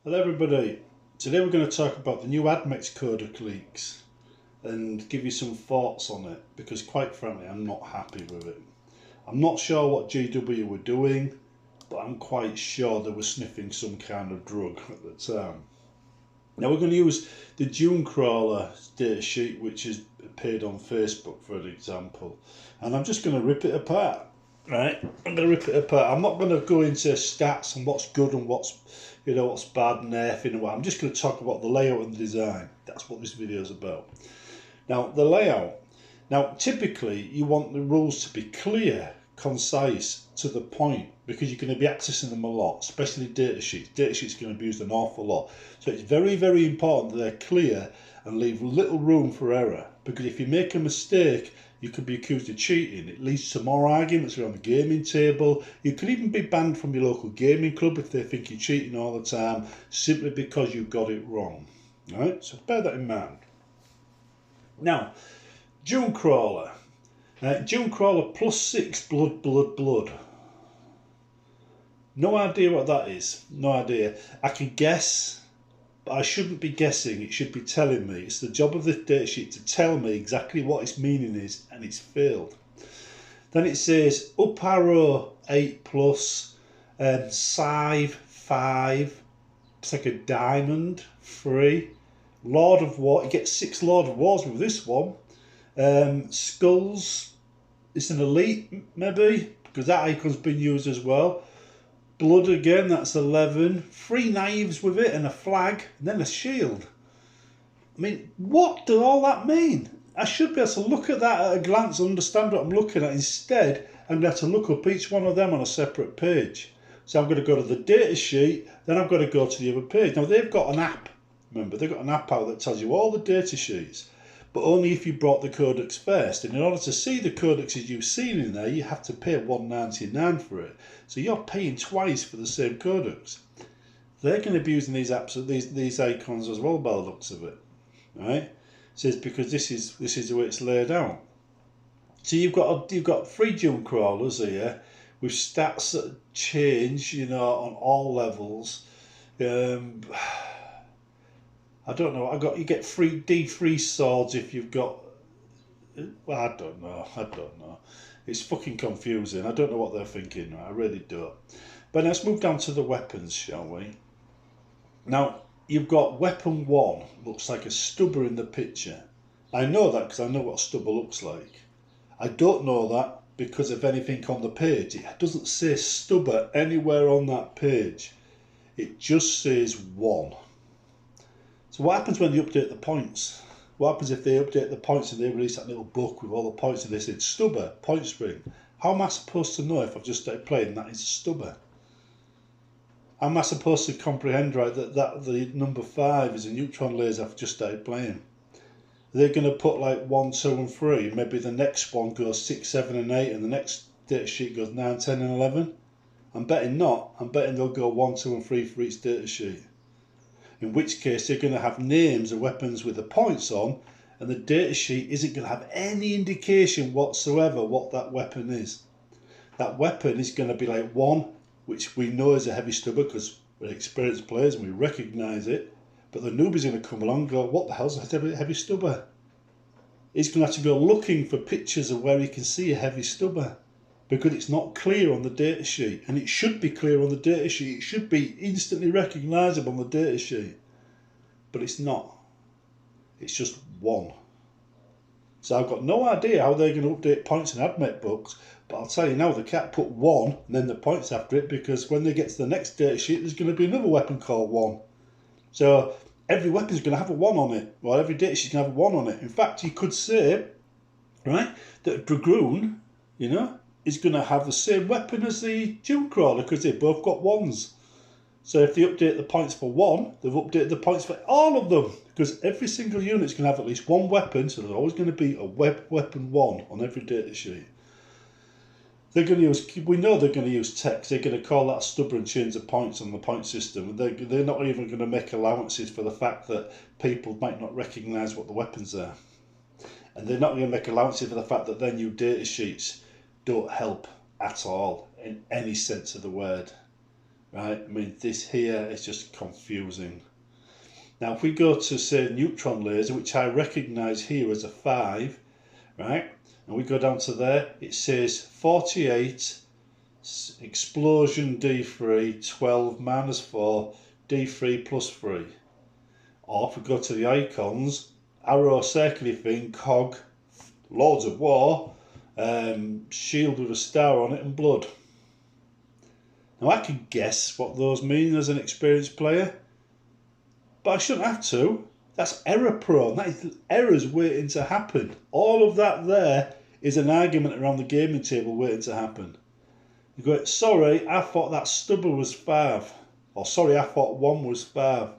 Hello everybody, today we're going to talk about the new Admech Codex leaks and give you some thoughts on it because quite frankly I'm not happy with it. I'm not sure what GW were doing, but I'm quite sure they were sniffing some kind of drug at the time. Now we're going to use the Dune Crawler datasheet which has appeared on Facebook for an example, and I'm just going to rip it apart. Right, I'm going to rip it apart. I'm not going to go into stats and what's good and what's bad and everything and what. I'm just going to talk about the layout and the design. That's what this video is about. Now, the layout. Now, typically, you want the rules to be clear, concise, to the point, because you're going to be accessing them a lot, especially data sheets. Data sheets are going to be used an awful lot. So it's very, very important that they're clear and leave little room for error, because if you make a mistake, you could be accused of cheating. It leads to more arguments around the gaming table. You could even be banned from your local gaming club if they think you're cheating all the time, simply because you got it wrong. Right? So bear that in mind. Now, Dune Crawler. Dune Crawler +6 blood. No idea what that is. No idea. I can guess, but I shouldn't be guessing. It should be telling me. It's the job of the datasheet to tell me exactly what its meaning is, and it's failed. Then it says up arrow 8+, Scythe 5. It's like a diamond 3. Lord of War. You get 6 Lord of Wars with this one. Skulls. It's an elite maybe, because that icon's been used as well. Blood again, that's 11. 3 knives with it and a flag, and then a shield. I mean, what does all that mean? I should be able to look at that at a glance and understand what I'm looking at. Instead, I'm going to have to look up each one of them on a separate page. So I'm going to go to the data sheet, then I've got to go to the other page. Now, they've got an app. Remember, they've got an app out that tells you all the data sheets, but only if you brought the codex first. And in order to see the codexes you've seen in there, you have to pay $1.99 for it. So you're paying twice for the same codex. They're going to be using these apps, these icons as well, by the looks of it, right? It says because this is the way it's laid out. So you've got 3 Dune crawlers here with stats that change, on all levels. I don't know. You get 3 D3 swords if you've got. Well, I don't know. It's fucking confusing. I don't know what they're thinking. I really don't. But let's move down to the weapons, shall we? Now, you've got weapon 1. Looks like a stubber in the picture. I know that because I know what a stubber looks like. I don't know that because of anything on the page. It doesn't say stubber anywhere on that page. It just says 1. So what happens when they update the points? What happens if they update the points and they release that little book with all the points and they said stubber, point spring? How am I supposed to know if I've just started playing that is a stubber? How am I supposed to comprehend right that the number 5 is a neutron laser I've just started playing? They're going to put like 1, 2 and 3. Maybe the next one goes 6, 7 and 8 and the next data sheet goes 9, 10 and 11. I'm betting not. I'm betting they'll go 1, 2 and 3 for each data sheet. In which case they're going to have names of weapons with the points on, and the datasheet isn't going to have any indication whatsoever what that weapon is. That weapon is going to be like 1, which we know is a heavy stubber because we're experienced players and we recognise it, but the newbie's going to come along and go, what the hell's a heavy stubber? He's going to have to go looking for pictures of where he can see a heavy stubber, because it's not clear on the datasheet, and it should be clear on the datasheet. It should be instantly recognisable on the datasheet, but it's not. It's just 1. So I've got no idea how they're going to update points in Admech books, but I'll tell you now, they can't put 1 and then the points after it, because when they get to the next datasheet, there's going to be another weapon called 1. So every weapon's going to have a 1 on it, or every datasheet's going to have a 1 on it. In fact, you could say, right, that a Dragoon, is going to have the same weapon as the Dune Crawler because they've both got 1s. So if they update the points for 1, they've updated the points for all of them, because every single unit's going to have at least 1 weapon, so there's always going to be a weapon 1 on every datasheet. They're going to use, we know they're going to use text. They're going to call that a stubber and change the points on the point system. They're not even going to make allowances for the fact that people might not recognise what the weapons are. And they're not going to make allowances for the fact that their new datasheets don't help at all in any sense of the word. right? I mean, this here is just confusing. Now, if we go to, say, neutron laser, which I recognise here as a 5, right? And we go down to there, it says 48, explosion D3, 12, -4, D3 +3. Or if we go to the icons, arrow, circular thing, cog, Lords of War, shield with a star on it and blood. Now I can guess what those mean as an experienced player, but I shouldn't have to. That's error prone. That is errors waiting to happen. All of that there is an argument around the gaming table waiting to happen. You go, sorry, I thought that stubber was 5. Or sorry, I thought 1 was 5.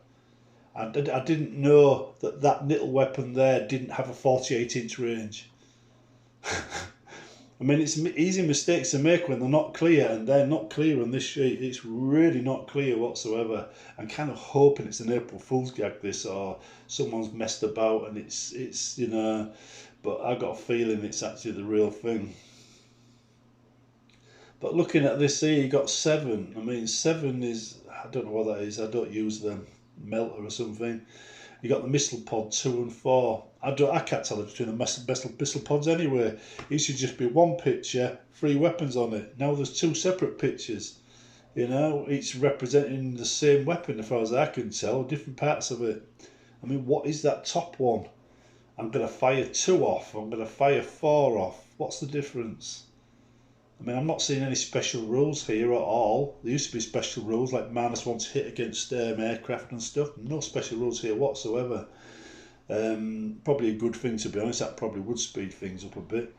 I didn't know that that little weapon there didn't have a 48-inch range. I mean, it's easy mistakes to make when they're not clear, and they're not clear on this sheet. It's really not clear whatsoever. I'm kind of hoping it's an April Fool's gag, this, or someone's messed about and it's you know, but I got a feeling it's actually the real thing. But looking at this here, you got 7. I mean, 7 is, I don't know what that is. I don't use them. Melter or something. You got the missile pod 2 and 4. I can't tell between the missile pods anyway. It should just be one picture, 3 weapons on it. Now there's 2 separate pictures. You know, each representing the same weapon, as far as I can tell, different parts of it. I mean, what is that top one? I'm going to fire 2 off. I'm going to fire 4 off. What's the difference? I mean, I'm not seeing any special rules here at all. There used to be special rules like -1 to hit against aircraft and stuff. No special rules here whatsoever. Probably a good thing, to be honest. That probably would speed things up a bit.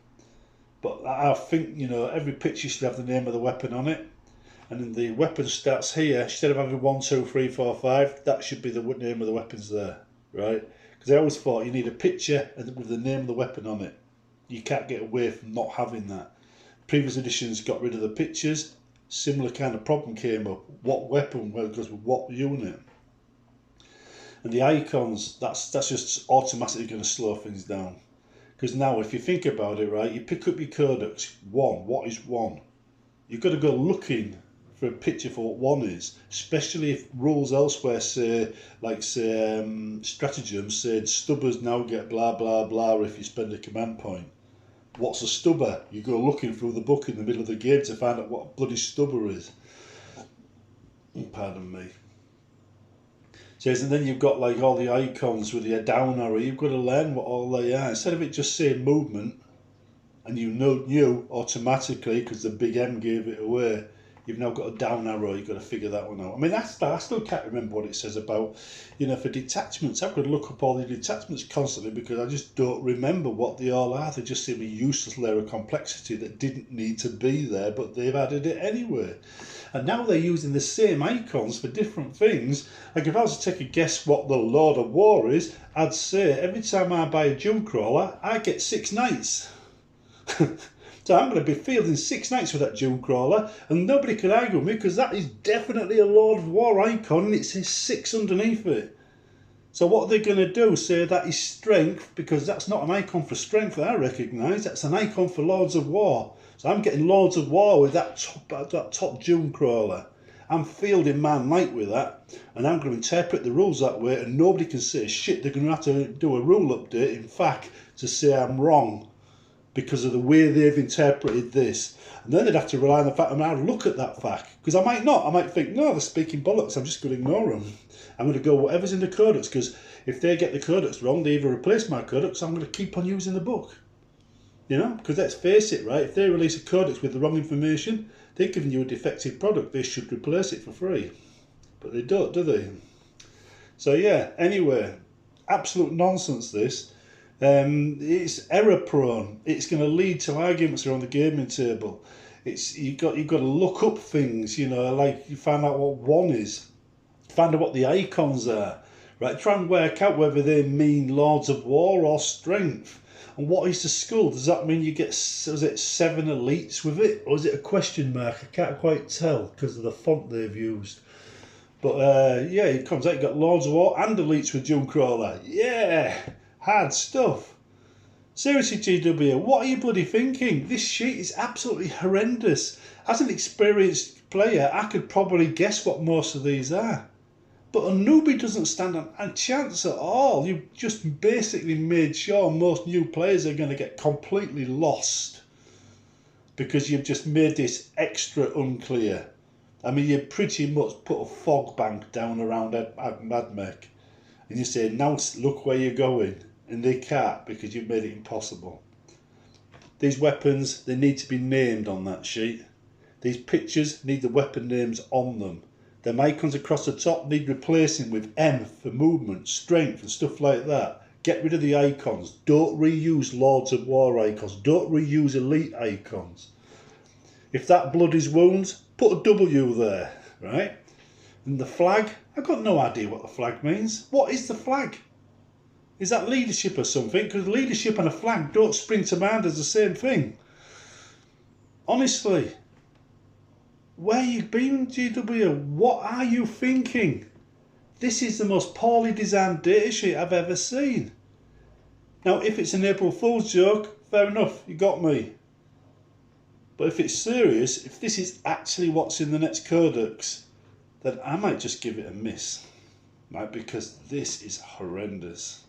But I think, you know, every picture should have the name of the weapon on it. And then the weapon stats here, instead of having 1, 2, 3, 4, 5, that should be the name of the weapons there, right? Because I always thought you need a picture with the name of the weapon on it. You can't get away from not having that. Previous editions got rid of the pictures. Similar kind of problem came up. What weapon goes with what unit? And the icons, that's just automatically going to slow things down. Because now, if you think about it, right, you pick up your Codex 1. What is 1? You've got to go looking for a picture for what 1 is. Especially if rules elsewhere say, like say, stratagems said stubbers now get blah blah blah if you spend a command point. What's a stubber? You go looking through the book in the middle of the game to find out what a bloody stubber is. Pardon me. Says, and then you've got like all the icons with your down arrow. You've got to learn what all they are. Instead of it just saying movement, and you knew automatically because the big M gave it away, you've now got a down arrow. You've got to figure that one out. I mean, I still can't remember what it says about, you know, for detachments. I've got to look up all the detachments constantly because I just don't remember what they all are. They just seem a useless layer of complexity that didn't need to be there, but they've added it anyway. And now they're using the same icons for different things. Like if I was to take a guess what the Lord of War is, I'd say every time I buy a Jump Crawler, I get 6 knights. So I'm going to be fielding 6 knights with that Jump Crawler, and nobody can argue with me because that is definitely a Lord of War icon and it says 6 underneath it. So what are they going to do? Say that is strength, because that's not an icon for strength that I recognise, that's an icon for Lords of War. So I'm getting Lords of War with that top Jump Crawler. I'm fielding my knight with that, and I'm going to interpret the rules that way, and nobody can say shit. They're going to have to do a rule update, in fact, to say I'm wrong because of the way they've interpreted this. And then they'd have to rely on the fact that I look at that fact, because I might not. I might think, no, they're speaking bollocks, I'm just going to ignore them. I'm going to go whatever's in the Codex, because if they get the Codex wrong, they either replace my Codex, I'm going to keep on using the book. You know, because let's face it, right, if they release a Codex with the wrong information, they're giving you a defective product, they should replace it for free. But they don't, do they? So yeah, anyway, absolute nonsense this. It's error prone. It's going to lead to arguments around the gaming table. You've got to look up things, you know, like you find out what 1 is, find out what the icons are, right? Try and work out whether they mean Lords of War or strength. And what is the skull? Does that mean you get, is it 7 elites with it, or is it a question mark? I can't quite tell because of the font they've used. But yeah, it comes out. You got Lords of War and elites with Jump Crawler. Yeah. Hard stuff. Seriously, GW, what are you bloody thinking? This sheet is absolutely horrendous. As an experienced player, I could probably guess what most of these are. But a newbie doesn't stand a chance at all. You've just basically made sure most new players are going to get completely lost because you've just made this extra unclear. I mean, you pretty much put a fog bank down around Admech and you say, now look where you're going. And they can't because you've made it impossible. These weapons, they need to be named on that sheet. These pictures need the weapon names on them. Them icons across the top need replacing with M for movement, strength and stuff like that. Get rid of the icons. Don't reuse Lords of War icons. Don't reuse Elite icons. If that blood is wounds, put a W there, right? And the flag, I've got no idea what the flag means. What is the flag? Is that leadership or something? Because leadership and a flag don't spring to mind as the same thing. Honestly. Where you been, GW? What are you thinking? This is the most poorly designed datasheet I've ever seen. Now, if it's an April Fool's joke, fair enough, you got me. But if it's serious, if this is actually what's in the next codex, then I might just give it a miss. Right? Because this is horrendous.